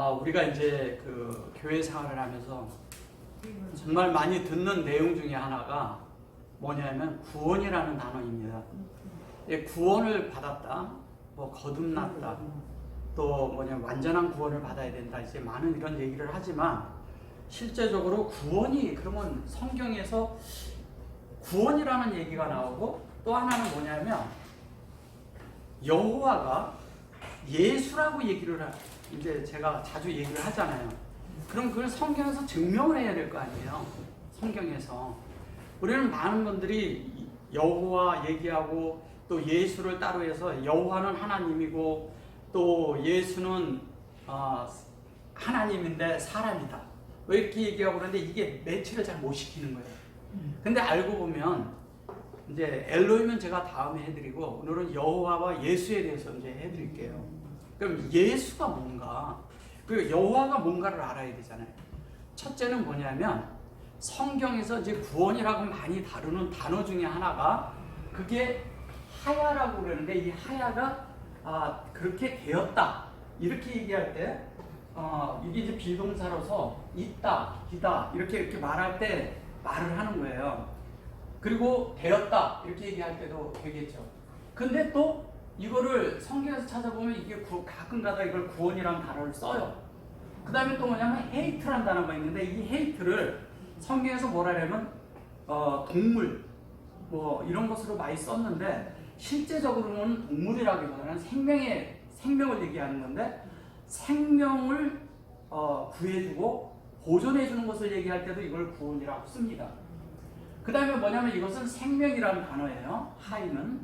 우리가 이제 그 교회 생활을 하면서 정말 많이 듣는 내용 중에 하나가 뭐냐면 구원이라는 단어입니다. 구원을 받았다, 뭐 거듭났다, 또 완전한 구원을 받아야 된다. 이제 많은 이런 얘기를 하지만 실제적으로 구원이 그러면 성경에서 구원이라는 얘기가 나오고 또 하나는 뭐냐면 여호와가 예수라고 얘기를 이제 제가 자주 얘기를 하잖아요. 그럼 그걸 성경에서 증명을 해야 될 거 아니에요. 성경에서 우리는 많은 분들이 여호와 얘기하고 또 예수를 따로 해서 여호와는 하나님이고 또 예수는 하나님인데 사람이다, 왜 이렇게 얘기하고 그러는데 이게 매치를 잘 못 시키는 거예요. 근데 알고 보면 이제 엘로힘은 제가 다음에 해드리고 오늘은 여호와와 예수에 대해서 이제 해드릴게요. 그럼 예수가 뭔가, 그리고 여호와가 뭔가를 알아야 되잖아요. 첫째는 뭐냐면 성경에서 이제 구원이라고 많이 다루는 단어 중에 하나가 그게 하야라고 그러는데, 이 하야가 그렇게 되었다 이렇게 얘기할 때 이게 이제 비동사로서 있다, 기다 이렇게 말할 때 말을 하는 거예요. 그리고 되었다 이렇게 얘기할 때도 되겠죠. 근데 또 이거를 성경에서 찾아보면 이게 가끔가다 이걸 구원이라는 단어를 써요. 그 다음에 또 뭐냐면 헤이트라는 단어가 있는데 이 헤이트를 성경에서 뭐라 하냐면 동물 뭐 이런 것으로 많이 썼는데 실제적으로는 동물이라기보다는 생명을 얘기하는 건데, 생명을 구해주고 보존해주는 것을 얘기할 때도 이걸 구원이라고 씁니다. 그 다음에 뭐냐면 이것은 생명이라는 단어예요. 하이는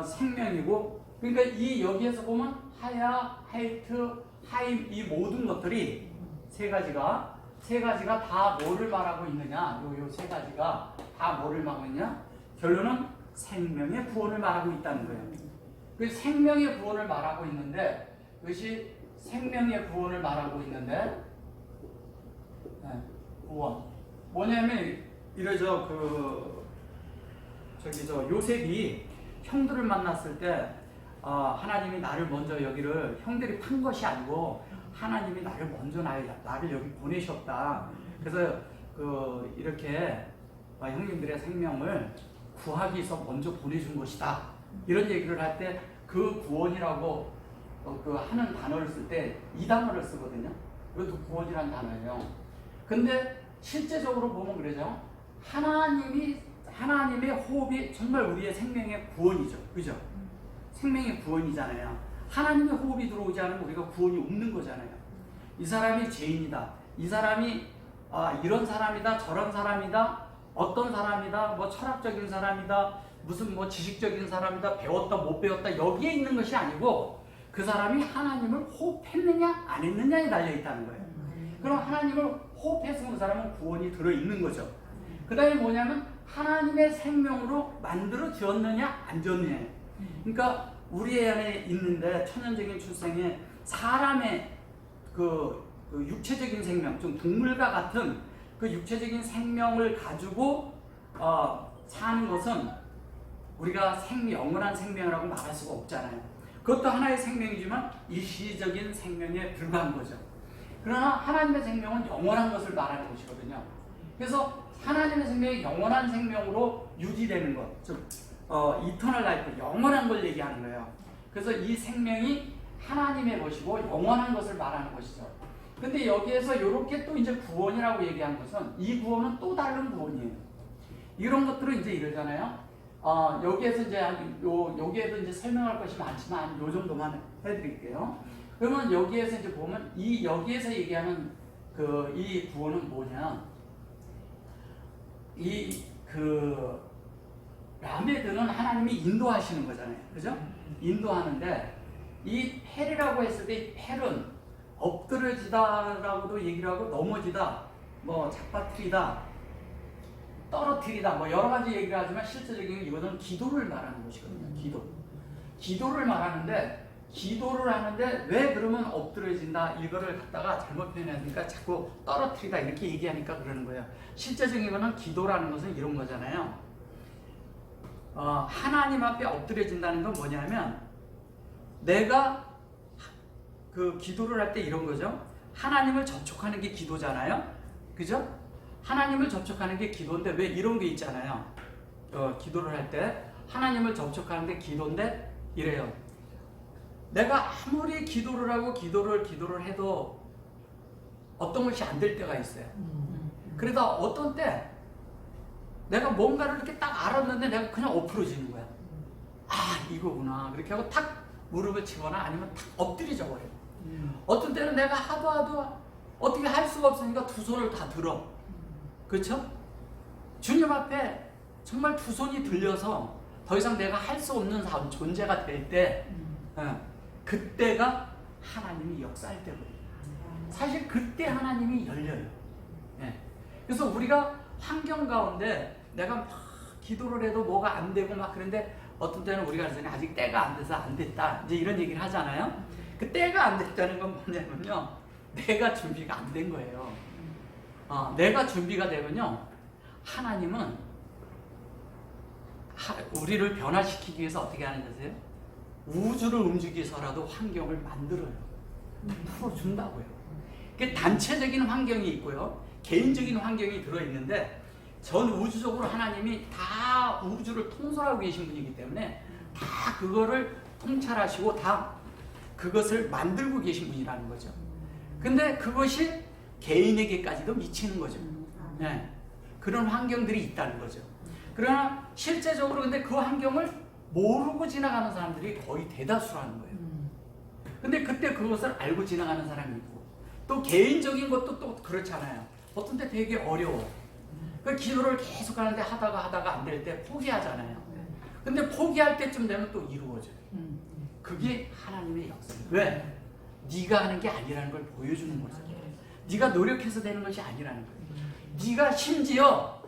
생명이고, 그러니까 이 여기에서 보면 하야, 헤이트, 하임 이 모든 것들이 세 가지가 다 뭐를 말하고 있느냐? 요 세 가지가 다 뭐를 말하고 있냐? 결론은 생명의 구원을 말하고 있다는 거예요. 그 생명의 구원을 말하고 있는데, 그것이 생명의 구원을 말하고 있는데, 구원 뭐냐면 이러죠. 요셉이 형들을 만났을 때 하나님이 나를 먼저 여기를, 형들이 판 것이 아니고 하나님이 나를 먼저 나를 여기 보내셨다. 그래서 이렇게 형님들의 생명을 구하기 위해서 먼저 보내준 것이다. 이런 얘기를 할 때 그 구원이라고 하는 단어를 쓸 때 이 단어를 쓰거든요. 이것도 구원이라는 단어예요. 근데 실제적으로 보면 그러죠. 하나님의 호흡이 정말 우리의 생명의 구원이죠. 그죠? 생명의 구원이잖아요. 하나님의 호흡이 들어오지 않으면 우리가 구원이 없는 거잖아요. 이 사람이 죄인이다, 이 사람이 이런 사람이다, 저런 사람이다, 어떤 사람이다, 뭐 철학적인 사람이다, 무슨 뭐 지식적인 사람이다, 배웠다 못 배웠다, 여기에 있는 것이 아니고 그 사람이 하나님을 호흡했느냐 안 했느냐에 달려있다는 거예요. 그럼 하나님을 호흡해서 그 사람은 구원이 들어있는 거죠. 그 다음에 뭐냐면 하나님의 생명으로 만들어 지었느냐 안 지었느냐. 그러니까 우리 안에 있는데 천연적인 출생에 사람의 그 육체적인 생명, 좀 동물과 같은 그 육체적인 생명을 가지고 사는 것은 우리가 영원한 생명이라고 말할 수가 없잖아요. 그것도 하나의 생명이지만 일시적인 생명에 불과한 거죠. 그러나 하나님의 생명은 영원한 것을 말하는 것이거든요. 그래서 하나님의 생명이 영원한 생명으로 유지되는 것, 즉 이터널 라이프, 영원한 걸 얘기하는 거예요. 그래서 이 생명이 하나님의 것이고 영원한 것을 말하는 것이죠. 근데 여기에서 이렇게 또 이제 구원이라고 얘기한 것은, 이 구원은 또 다른 구원이에요. 이런 것들은 이제 이러잖아요. 여기에서 여기에도 이제 설명할 것이 많지만 요 정도만 해드릴게요. 그러면 여기에서 이제 보면 여기에서 얘기하는 이 구원은 뭐냐? 라메드는 하나님이 인도하시는 거잖아요. 그죠? 인도하는데 이 펠이라고 했을 때 이 펠은 엎드려지다라고도 얘기를 하고, 넘어지다, 뭐 잡아뜨리다, 떨어뜨리다, 뭐 여러 가지 얘기를 하지만 실제적인 이거는 기도를 말하는 것이거든요. 기도를 말하는데, 기도를 하는데 왜 그러면 엎드려진다 이거를 갖다가 잘못 표현하니까 자꾸 떨어뜨리다 이렇게 얘기하니까 그러는 거예요. 실제적인 거는 기도라는 것은 이런 거잖아요. 하나님 앞에 엎드려진다는 건 뭐냐면, 내가 그 기도를 할 때 이런 거죠. 하나님을 접촉하는 게 기도잖아요. 그죠? 하나님을 접촉하는 게 기도인데 왜 이런 게 있잖아요. 기도를 할 때 하나님을 접촉하는데 기도인데 이래요. 내가 아무리 기도를 하고 기도를 해도 어떤 것이 안 될 때가 있어요. 그러다 어떤 때 내가 뭔가를 이렇게 딱 알았는데 내가 그냥 엎어지는 거야. 아, 이거구나. 그렇게 하고 탁 무릎을 치거나 아니면 탁 엎드리져 버려요. 어떤 때는 내가 하도 어떻게 할 수가 없으니까 두 손을 다 들어. 그렇죠? 주님 앞에 정말 두 손이 들려서 더 이상 내가 할 수 없는 존재가 될 때, 그때가 하나님이 역사할 때거든요. 사실 그때 하나님이 열려요. 그래서 우리가 환경 가운데 내가 막 기도를 해도 뭐가 안 되고 막 그런데 어떤 때는 우리가 그러잖아요. 아직 때가 안 돼서 안 됐다. 이제 이런 얘기를 하잖아요. 그 때가 안 됐다는 건 뭐냐면요. 내가 준비가 안 된 거예요. 내가 준비가 되면요. 하나님은 우리를 변화시키기 위해서 어떻게 하는지 아세요? 우주를 움직이기 위해서라도 환경을 만들어요. 풀어준다고요. 그 단체적인 환경이 있고요. 개인적인 환경이 들어있는데 전 우주적으로 하나님이 다 우주를 통솔하고 계신 분이기 때문에 다 그거를 통찰하시고 다 그것을 만들고 계신 분이라는 거죠. 근데 그것이 개인에게까지도 미치는 거죠. 네. 그런 환경들이 있다는 거죠. 그러나 실제적으로 근데 그 환경을 모르고 지나가는 사람들이 거의 대다수라는 거예요. 근데 그때 그것을 알고 지나가는 사람이 있고 또 개인적인 것도 또 그렇잖아요. 어떤 때 되게 어려워. 그 기도를 계속 하는데 하다가 안 될 때 포기하잖아요. 근데 포기할 때쯤 되면 또 이루어져요. 그게 하나님의 역사예요. 왜? 네가 하는 게 아니라는 걸 보여주는 거죠. 네가 노력해서 되는 것이 아니라는 거예요. 네가 심지어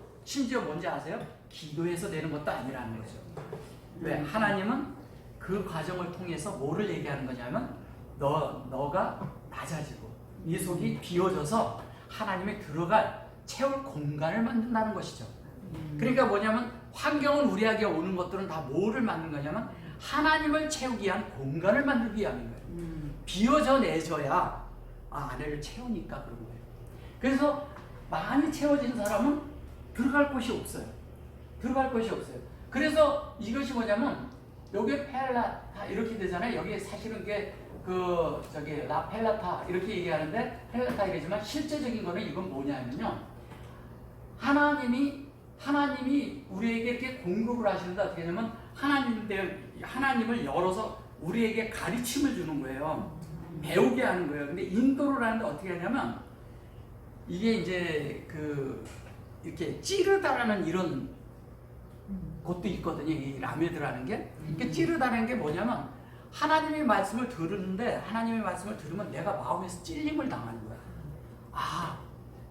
뭔지 아세요? 기도해서 되는 것도 아니라는 거죠. 왜? 하나님은 그 과정을 통해서 뭐를 얘기하는 거냐면 너가 낮아지고 네 속이 비워져서 하나님이 채울 공간을 만든다는 것이죠. 그러니까 뭐냐면 환경은 우리에게 오는 것들은 다 뭐를 만든 거냐면 하나님을 채우기 위한 공간을 만들기 위한 거예요. 비워져 내줘야 안에를 채우니까 그런 거예요. 그래서 많이 채워진 사람은 들어갈 곳이 없어요. 그래서 이것이 뭐냐면 여기 펠라타 이렇게 되잖아요. 여기 사실은 게 라펠라타 이렇게 얘기하는데 펠라타 이러지만 실제적인 거는 이건 뭐냐면요. 하나님이 우리에게 이렇게 공급을 하시는데 어떻게 하냐면 하나님을 열어서 우리에게 가르침을 주는 거예요. 배우게 하는 거예요. 근데 인도를 하는데 어떻게 하냐면 이게 이제 이렇게 찌르다라는 이런 것도 있거든요. 이 라메드라는 게. 찌르다는 게 뭐냐면 하나님의 말씀을 들으는데 하나님의 말씀을 들으면 내가 마음에서 찔림을 당하는 거야.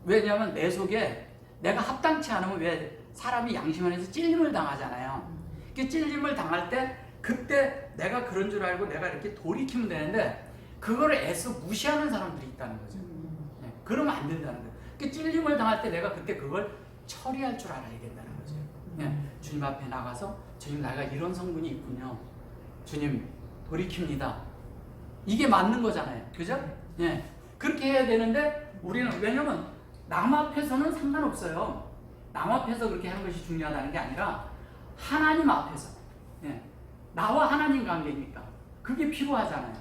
왜냐하면 내 속에 내가 합당치 않으면 왜 사람이 양심 안에서 찔림을 당하잖아요. 그 찔림을 당할 때 그때 내가 그런 줄 알고 내가 이렇게 돌이키면 되는데 그거를 애써 무시하는 사람들이 있다는 거죠. 그러면 안 된다는 거예요. 그 찔림을 당할 때 내가 그때 그걸 처리할 줄 알아야 된다는 거죠. 주님 앞에 나가서 주님 내가 이런 성분이 있군요. 주님 돌이킵니다. 이게 맞는 거잖아요. 그죠? 그렇게 해야 되는데 우리는 왜냐면 남 앞에서는 상관없어요. 남 앞에서 그렇게 하는 것이 중요하다는 게 아니라 하나님 앞에서 나와 하나님 관계니까 그게 필요하잖아요.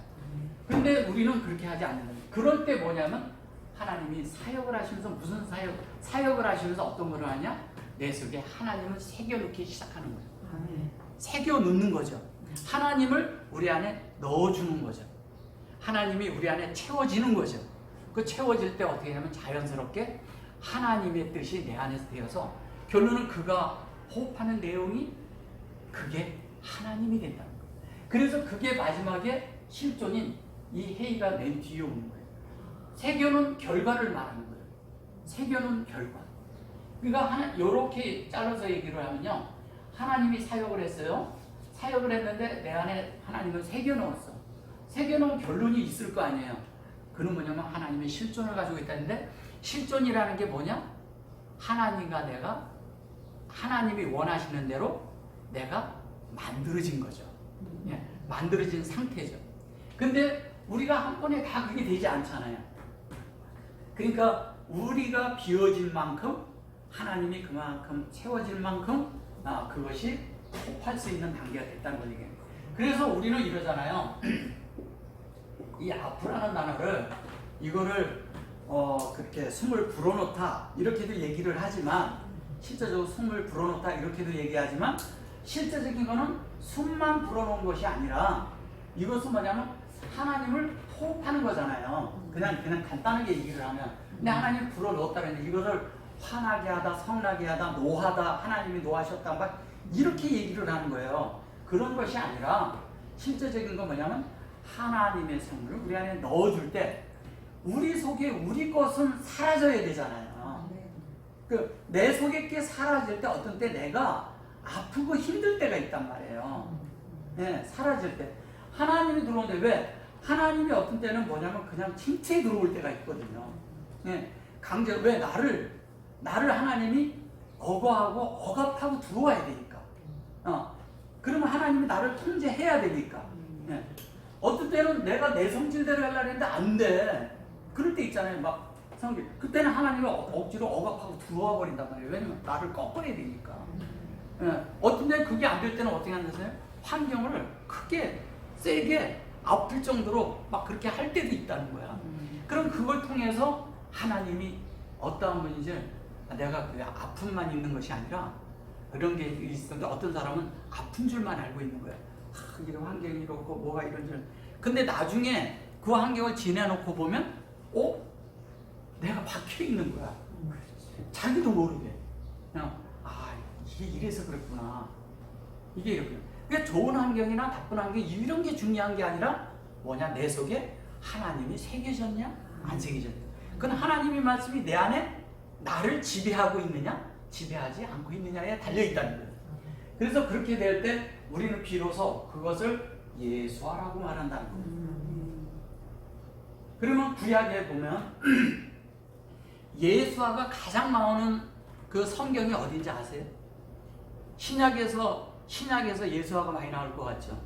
근데 우리는 그렇게 하지 않는 거예요. 그럴 때 뭐냐면 하나님이 사역을 하시면서 무슨 사역을 하시면서 어떤 걸 하냐? 내 속에 하나님을 새겨놓기 시작하는 거죠. 새겨놓는 거죠. 하나님을 우리 안에 넣어주는 거죠. 하나님이 우리 안에 채워지는 거죠. 그 채워질 때 어떻게 하냐면 자연스럽게 하나님의 뜻이 내 안에서 되어서 결론은 그가 호흡하는 내용이 그게 하나님이 된다는 거예요. 그래서 그게 마지막에 실존인 이 헤이가 맨 뒤에 오는 거예요. 새겨놓은 결과를 말하는 거예요. 새겨놓은 결과. 그러니까 이렇게 잘라서 얘기를 하면요. 하나님이 사역을 했어요. 사역을 했는데 내 안에 하나님을 새겨놓았어. 새겨놓은 결론이 있을 거 아니에요. 그는 뭐냐면 하나님의 실존을 가지고 있다는데 실존이라는 게 뭐냐? 하나님과 내가 하나님이 원하시는 대로 내가 만들어진 거죠. 만들어진 상태죠. 근데 우리가 한 번에 다 그게 되지 않잖아요. 그러니까 우리가 비워질 만큼 하나님이 그만큼 채워질 만큼 그것이 할 수 있는 단계가 됐다는 거죠. 그래서 우리는 이러잖아요. 이 아프라는 단어를 이거를 그렇게 숨을 불어넣다 이렇게도 얘기를 하지만 실제적으로 숨을 불어넣다 이렇게도 얘기하지만 실제적인 거는 숨만 불어넣은 것이 아니라 이것은 뭐냐면 하나님을 호흡하는 거잖아요. 그냥 간단하게 얘기를 하면 근데 하나님이 불어넣었다는 이거를 화나게 하다, 성나게 하다, 노하다, 하나님이 노하셨다 막 이렇게 얘기를 하는 거예요. 그런 것이 아니라 실제적인 건 뭐냐면 하나님의 성물을 우리 안에 넣어줄 때 우리 속에 우리 것은 사라져야 되잖아요. 내 속에 게 사라질 때 어떤 때 내가 아프고 힘들 때가 있단 말이에요. 네, 사라질 때 하나님이 들어오는데 왜? 하나님이 어떤 때는 뭐냐면 그냥 침체에 들어올 때가 있거든요. 네, 강제로 왜 나를 하나님이 억압하고 억압하고 들어와야 되니까. 그러면 하나님이 나를 통제해야 되니까. 네. 어떤 때는 내가 내 성질대로 하려고 했는데 안 돼. 그럴 때 있잖아요. 막 성질. 그때는 하나님이 억지로 억압하고 들어와 버린단 말이에요. 왜냐면 나를 꺾어야 되니까. 네. 어떤 때는 그게 안 될 때는 어떻게 하는지 환경을 크게 세게 아플 정도로 막 그렇게 할 때도 있다는 거야. 그럼 그걸 통해서 하나님이 어떠한 분이지 내가 그 아픔만 있는 것이 아니라 그런 게 있었는데 어떤 사람은 아픈 줄만 알고 있는 거야. 이런 환경이 이렇고 뭐가 이런 줄. 근데 나중에 그 환경을 지내놓고 보면 내가 박혀 있는 거야. 자기도 모르게. 그냥 이게 이래서 그랬구나. 이게 이렇게. 그러니까 좋은 환경이나 나쁜 환경 이런 게 중요한 게 아니라 뭐냐 내 속에 하나님이 새겨졌냐 안 새겨졌냐. 그건 하나님의 말씀이 내 안에 나를 지배하고 있느냐 지배하지 않고 있느냐에 달려있다는 거예요. 그래서 그렇게 될 때 우리는 비로소 그것을 예수화라고 말한다는 거예요. 그러면 구약에 보면 예수화가 가장 나오는 그 성경이 어딘지 아세요? 신약에서 예수화가 많이 나올 것 같죠.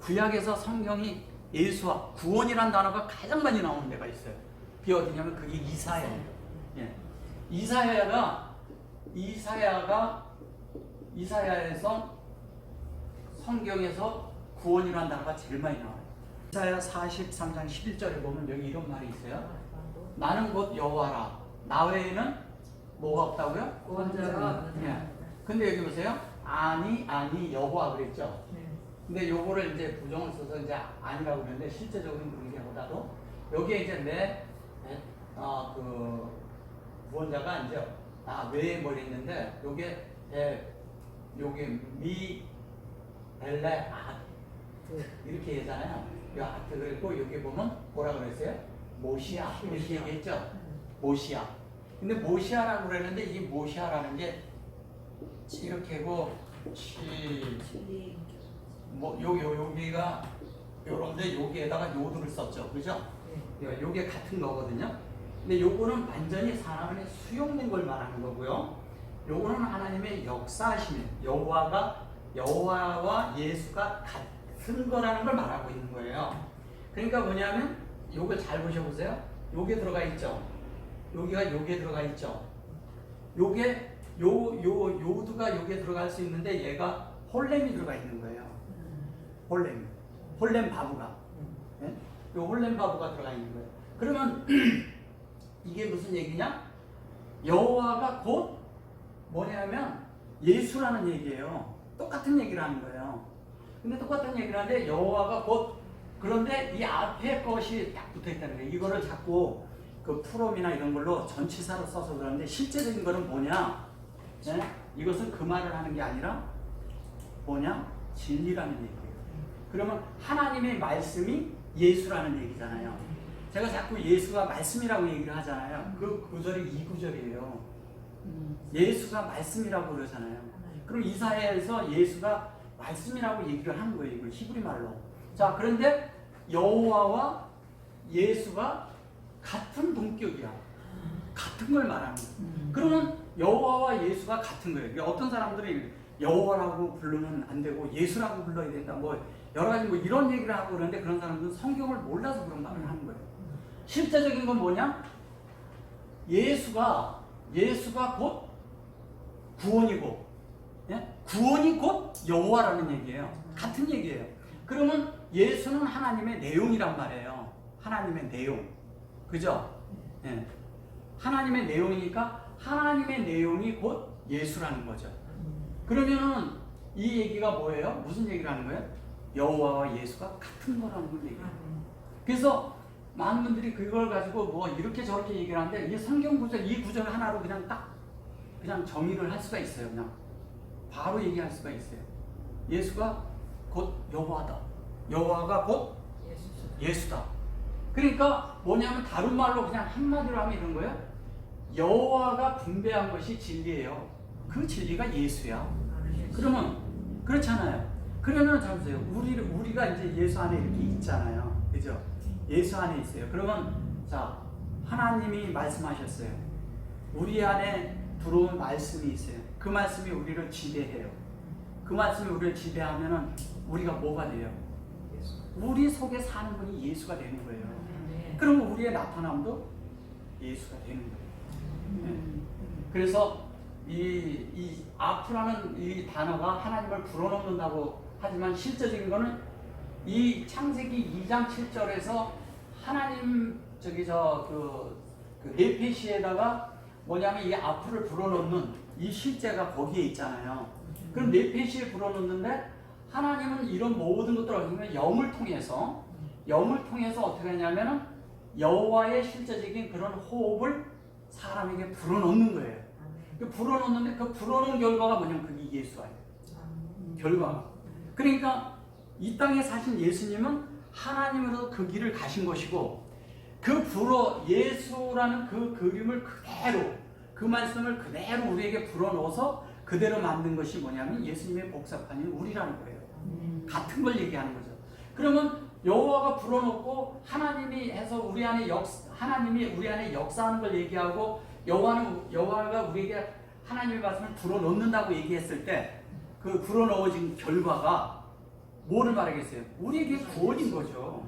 구약에서 성경이 예수화, 구원이라는 단어가 가장 많이 나오는 데가 있어요. 그게 어디냐면 그게 이사야예요. 예. 이사야에서 성경에서 구원이라는 단어가 제일 많이 나와요. 이사야 43장 11절에 보면 여기 이런 말이 있어요. 나는 곧 여호와라. 나 외에는 뭐가 없다고요? 구원자가. 예. 근데 여기 보세요. 아니 여호와 그랬죠. 근데 요거를 이제 부정을 써서 이제 아니라고 그러는데 실제적으로는 그런 게 보다도 여기에 이제 그 구원자가 이제 외에 뭘 했는데 요게 미 벨레 이렇게 하잖아요. 요 아트 그랬고 여기 보면 뭐라 그랬어요? 모시아 이렇게 얘기했죠. 모시아. 근데 모시아라고 그랬는데 이 모시아라는 게 이렇게 하고 여기가 요런데 여기에다가 요도를 썼죠. 그죠? 요게 같은 거거든요. 근데 요거는 완전히 사람의 수용된 걸 말하는 거고요. 요거는 하나님의 역사하심이에요. 여호와와 예수가 같은 거라는 걸 말하고 있는 거예요. 그러니까 뭐냐면 요걸 잘 보셔보세요. 요게 들어가 있죠. 요게 들어가 있죠. 요게 요두가 요게 들어갈 수 있는데 얘가 홀렘이 들어가 있는 거예요. 홀렘 바브가. 네? 요 홀렘 바브가 들어가 있는 거예요. 그러면 이게 무슨 얘기냐? 여호와가 곧 뭐냐면 예수라는 얘기예요. 똑같은 얘기를 하는 거예요. 근데 똑같은 얘기를 하는데 여호와가 곧 그런데 이 앞에 것이 딱 붙어 있다는 거예요. 이거를 자꾸 그 프롬이나 이런 걸로 전치사로 써서 그러는데 실제적인 거는 뭐냐? 네? 이것은 그 말을 하는 게 아니라 뭐냐? 진리라는 얘기예요. 그러면 하나님의 말씀이 예수라는 얘기잖아요. 제가 자꾸 예수가 말씀이라고 얘기를 하잖아요. 그 구절이 이 구절이에요. 예수가 말씀이라고 그러잖아요. 그럼 이사야에서 예수가 말씀이라고 얘기를 하는 거예요. 이걸 히브리 말로. 자, 그런데 여호와와 예수가 같은 동격이야. 같은 걸 말하는 거예요. 그러면 여호와와 예수가 같은 거예요. 어떤 사람들이 여호와라고 부르면 안 되고 예수라고 불러야 된다. 뭐 여러 가지 뭐 이런 얘기를 하고 그러는데 그런 사람들은 성경을 몰라서 그런 말을 하는 거예요. 실제적인 건 뭐냐? 예수가 곧 구원이고, 예? 구원이 곧 여호와라는 얘기예요. 같은 얘기예요. 그러면 예수는 하나님의 내용이란 말이에요. 하나님의 내용. 그죠? 예. 하나님의 내용이니까 하나님의 내용이 곧 예수라는 거죠. 그러면은 이 얘기가 뭐예요? 무슨 얘기를 하는 거예요? 여호와와 예수가 같은 거라는 걸 얘기해요. 그래서 많은 분들이 그걸 가지고 뭐 이렇게 저렇게 얘기를 하는데 이 성경 구절, 이 구절 하나로 그냥 딱 그냥 정의를 할 수가 있어요. 그냥 바로 얘기할 수가 있어요. 예수가 곧 여호와다. 여호와가 곧 예수다. 그러니까 뭐냐면 다른 말로 그냥 한마디로 하면 이런 거예요. 여호와가 분배한 것이 진리예요. 그 진리가 예수야. 그러면 그렇잖아요. 그러면 잠시만요. 우리가 이제 예수 안에 이렇게 있잖아요. 그죠? 예수 안에 있어요. 그러면 자, 하나님이 말씀하셨어요. 우리 안에 들어온 말씀이 있어요. 그 말씀이 우리를 지배해요. 그 말씀이 우리를 지배하면은 우리가 뭐가 돼요? 우리 속에 사는 분이 예수가 되는 거예요. 그러면 우리의 나타남도 예수가 되는 거예요. 그래서 이 아프라는 이 단어가 하나님을 불어넣는다고 하지만 실제적인 거는 이 창세기 2장 7절에서 하나님 그 네페시에다가 뭐냐면 이 아프를 불어넣는 이 실제가 거기에 있잖아요. 그럼 네페시에 불어넣는데 하나님은 이런 모든 것들을 어떻게 영을 통해서 어떻게 하냐면은 여호와의 실제적인 그런 호흡을 사람에게 불어넣는 거예요. 불어넣는데 그 불어넣은 결과가 뭐냐면 그게 예수예요. 결과. 그러니까 이 땅에 사신 예수님은 하나님으로서 그 길을 가신 것이고 예수라는 그 그림을 그대로 그 말씀을 그대로 우리에게 불어넣어서 그대로 만든 것이 뭐냐면 예수님의 복사판인 우리라는 거예요. 같은 걸 얘기하는 거죠. 그러면 여호와가 불어넣고 하나님이 해서 하나님이 우리 안에 역사하는 걸 얘기하고 여호와가 우리에게 하나님의 말씀을 불어넣는다고 얘기했을 때 그 불어넣어진 결과가 뭐를 말하겠어요? 우리에게 구원인 거죠.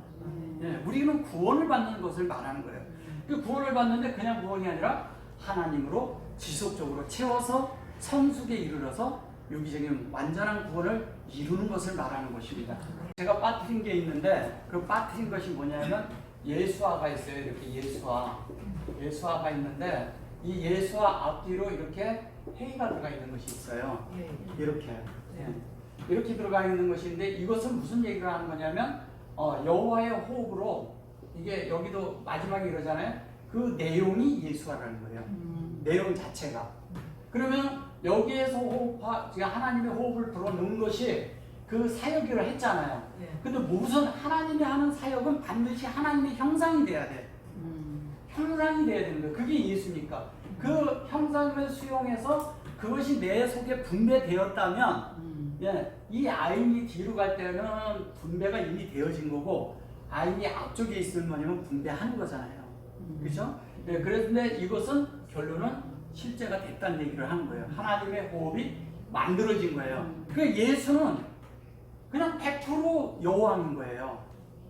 예, 우리는 구원을 받는 것을 말하는 거예요. 그 구원을 받는데 그냥 구원이 아니라 하나님으로 지속적으로 채워서 성숙에 이르러서 유기적인 완전한 구원을 이루는 것을 말하는 것입니다. 제가 빠뜨린 게 있는데 그 빠뜨린 것이 뭐냐면 예수화가 있어요. 이렇게 예수화가 있는데 이 예수화 앞뒤로 이렇게 해가 들어가 있는 것이 있어요. 이렇게 들어가 있는 것인데 이것은 무슨 얘기를 하는 거냐면 여호와의 호흡으로 이게 여기도 마지막에 이러잖아요. 그 내용이 예수화라는 거예요. 내용 자체가. 그러면 여기에서 하나님의 호흡을 불어넣은 것이 그 사역을 했잖아요. 근데 무슨 하나님이 하는 사역은 반드시 하나님의 형상이 돼야 돼. 형상이 돼야 되는 거예요. 그게 예수니까. 그 형상을 수용해서 그것이 내 속에 분배되었다면 이 아인이 뒤로 갈 때는 분배가 이미 되어진 거고 아인이 앞쪽에 있으면 뭐냐면 분배하는 거잖아요. 그렇죠? 네, 그런데 이것은 결론은 실제가 됐다는 얘기를 하는 거예요. 하나님의 호흡이 만들어진 거예요. 그러니까 예수는 그냥 100% 여호와인 거예요.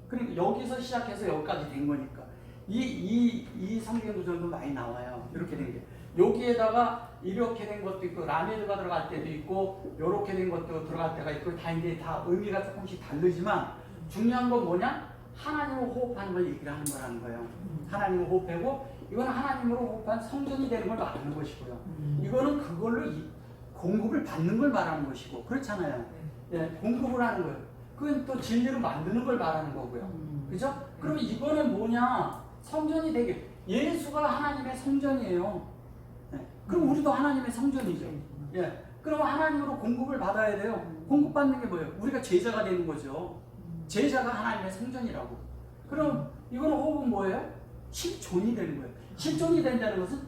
그러니까 여기서 시작해서 여기까지 된 거니까 이 성경 구절도 많이 나와요. 이렇게 된 게. 여기에다가 이렇게 된 것도 있고 라메드가 들어갈 때도 있고 이렇게 된 것도 들어갈 때가 있고 다 이제 다 의미가 조금씩 다르지만 중요한 건 뭐냐? 하나님으로 호흡하는 걸 얘기를 하는 거라는 거예요. 하나님으로 호흡하고 이건 하나님으로 호흡한 성전이 되는 걸 말하는 것이고요. 이거는 그걸로 공급을 받는 걸 말하는 것이고 그렇잖아요. 예, 공급을 하는 거예요. 그건 또 진리로 만드는 걸 말하는 거고요. 그죠? 그럼 이거는 뭐냐? 성전이 되게 예수가 하나님의 성전이에요. 그럼 우리도 하나님의 성전이죠. 예. 그럼 하나님으로 공급을 받아야 돼요. 공급받는 게 뭐예요? 우리가 제자가 되는 거죠. 제자가 하나님의 성전이라고. 그럼 이거는 호흡은 뭐예요? 실존이 되는 거예요. 실존이 된다는 것은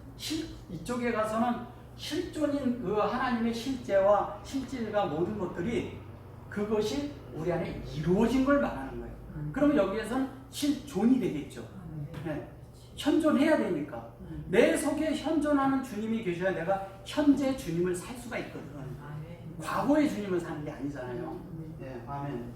이쪽에 가서는 실존인 그 하나님의 실제와 실질과 모든 것들이 그것이 우리 안에 이루어진 걸 말하는 거예요. 그러면 여기에서는 실존이 되겠죠. 네. 현존해야 되니까. 내 속에 현존하는 주님이 계셔야 내가 현재 주님을 살 수가 있거든. 과거의 주님을 사는 게 아니잖아요. 네, 아멘.